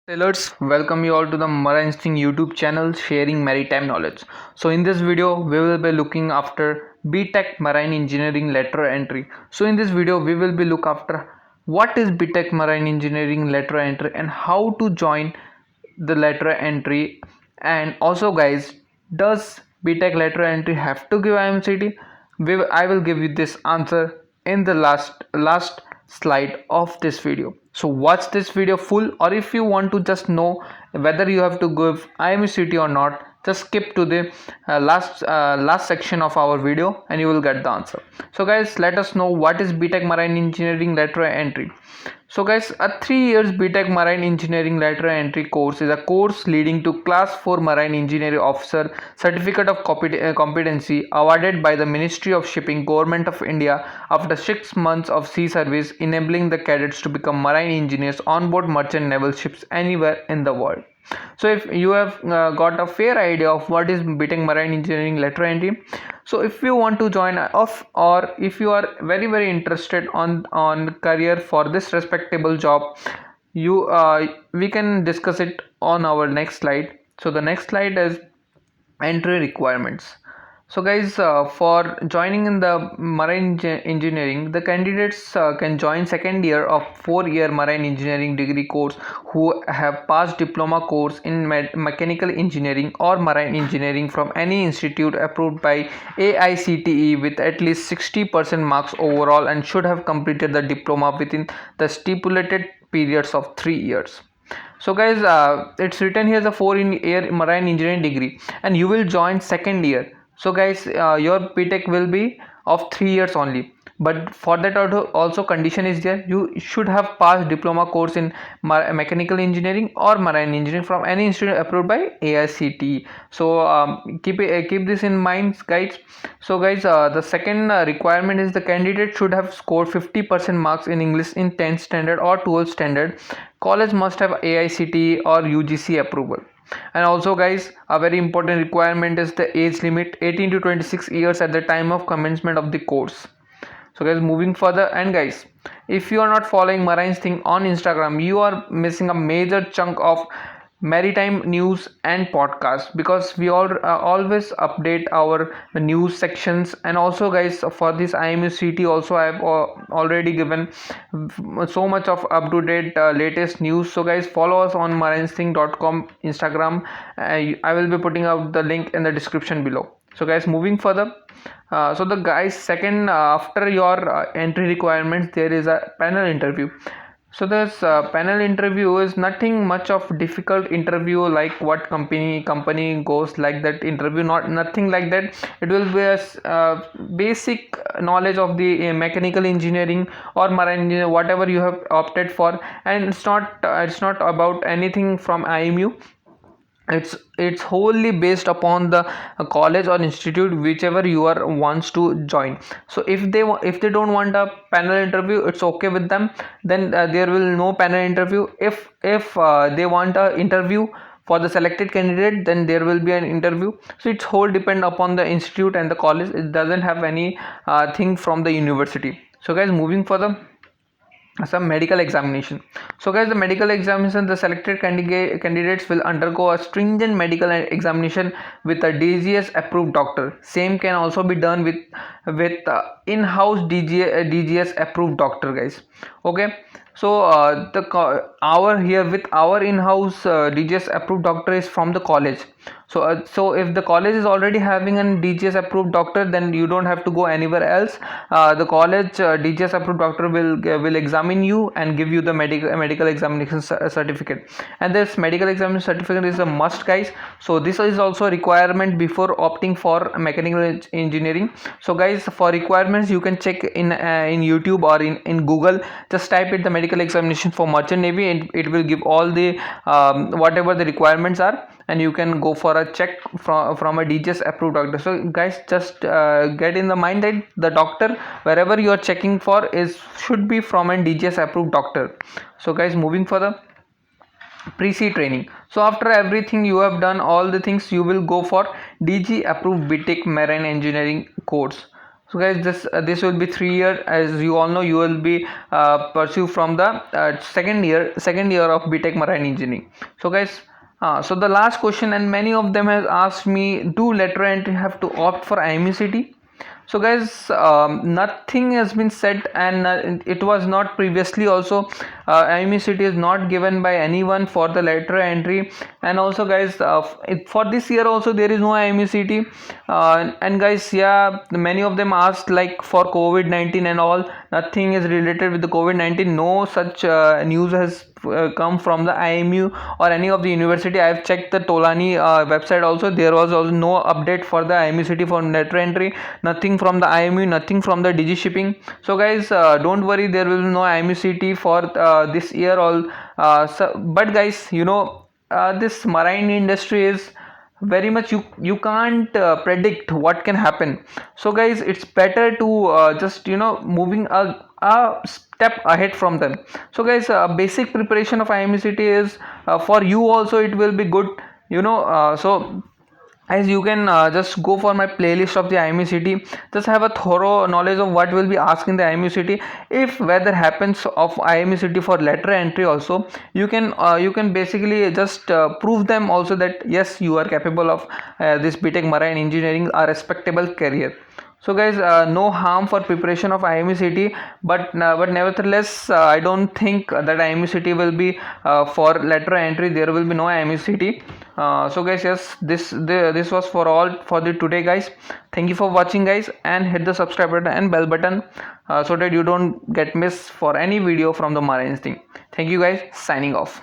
Sailors, welcome you all to the Marine Instinct YouTube channel sharing maritime knowledge. So in this video, we will be looking after BTech Marine Engineering Letter Entry. So in this video, we will be look after what is BTech Marine Engineering Letter Entry and how to join the letter entry. And also guys, does BTech letter entry have to give IMCT? I will give you this answer in the last slide of this video. So watch this video full, or if you want to just know whether you have to give IMCT or not, just skip to the last section of our video and you will get the answer. So guys, let us know what is BTech Marine Engineering letter entry. So guys, a 3 years BTech Marine Engineering Lateral Entry course is a course leading to Class 4 Marine Engineering Officer Certificate of Competency awarded by the Ministry of Shipping, Government of India after 6 months of sea service, enabling the cadets to become marine engineers on board merchant naval ships anywhere in the world. So if you have got a fair idea of what is BTech Marine Engineering Lateral Entry, so if you want to join off, or if you are very interested on career for this respectable job, you we can discuss it on our next slide. So the next slide is entry requirements. So guys, for joining in the marine engineering, the candidates can join second year of 4-year marine engineering degree course who have passed diploma course in mechanical engineering or marine engineering from any institute approved by AICTE with at least 60% marks overall, and should have completed the diploma within the stipulated periods of 3 years. So guys, it's written here the 4-year marine engineering degree and you will join second year. So guys, your BTech will be of 3 years only, but for that also condition is there. You should have passed diploma course in mechanical engineering or marine engineering from any institute approved by AICTE. So keep this in mind guys. So guys, the second requirement is the candidate should have scored 50% marks in English in 10th standard or 12th standard. College must have AICTE or UGC approval. And also guys, a very important requirement is the age limit, 18 to 26 years at the time of commencement of the course. So guys, moving further, and guys, if you are not following Marine's thing on Instagram, you are missing a major chunk of maritime news and podcasts, because we all always update our news sections. And also guys, for this IMUCT also I have already given so much of up to date latest news. So guys, follow us on marinesthing.com Instagram. I will be putting out the link in the description below. So guys, moving further, so the guys, second, after your entry requirements, there is a panel interview. So this panel interview is nothing much of difficult interview like what company goes like that interview, nothing like that. It will be a basic knowledge of the mechanical engineering or marine engineering, whatever you have opted for. And it's not about anything from IMU. It's wholly based upon the college or institute whichever you are wants to join. So if they don't want a panel interview, it's okay with them. Then there will no panel interview. If they want a interview for the selected candidate, then there will be an interview. So it's whole depend upon the institute and the college. It doesn't have any thing from the university. So guys, moving further, some medical examination. So guys, the medical examination, the selected candidates will undergo a stringent medical examination with a DGS approved doctor. Same can also be done with in-house DGS approved doctor guys. Okay, so our in-house DGS approved doctor is from the college. So if the college is already having an DGS approved doctor, then you don't have to go anywhere else. The college DGS approved doctor will examine you and give you the medical examination certificate. And this medical examination certificate is a must guys. So this is also a requirement before opting for mechanical engineering. So guys, for requirements you can check in YouTube or in Google. Just type it the medical examination for merchant navy, and it will give all the whatever the requirements are, and you can go for a check from a DGS approved doctor. So guys, just get in the mind that the doctor wherever you are checking for should be from a DGS approved doctor. So guys, moving further, pre-C training. So after everything you have done all the things, you will go for DG approved BTech Marine Engineering course. So guys, this will be 3 year. As you all know, you will be pursue from the second year of BTech Marine Engineering. So guys, so the last question, and many of them has asked me, do lateral entry have to opt for IMUCT? So guys, nothing has been said, and it was not previously also. IMUCT is not given by anyone for the lateral entry, and also guys, for this year also there is no IMUCT. And guys, yeah, many of them asked like for COVID-19 and all, nothing is related with the COVID-19. No such news has come from the IMU or any of the university. I have checked the Tolani website also. There was also no update for the IMUCT for lateral entry. Nothing from the IMU, nothing from the Digi Shipping. So guys, don't worry, there will be no IMUCT for this year all. But guys, this marine industry is very much, you can't predict what can happen. So guys, it's better to just moving a step ahead from them. So guys, basic preparation of IMUCT is for you also, it will be good. So as you can just go for my playlist of the IMUCT, just have a thorough knowledge of what will be asked in the IMUCT. If weather happens of IMUCT for lateral entry also, you can basically just prove them also that yes, you are capable of this BTech Marine Engineering, a respectable career. So guys, no harm for preparation of IMUCT, but nevertheless, I don't think that IMUCT will be for lateral entry. There will be no IMUCT. So guys, yes, this was for all for the today, guys. Thank you for watching, guys, and hit the subscribe button and bell button so that you don't get miss for any video from the marine thing. Thank you, guys. Signing off.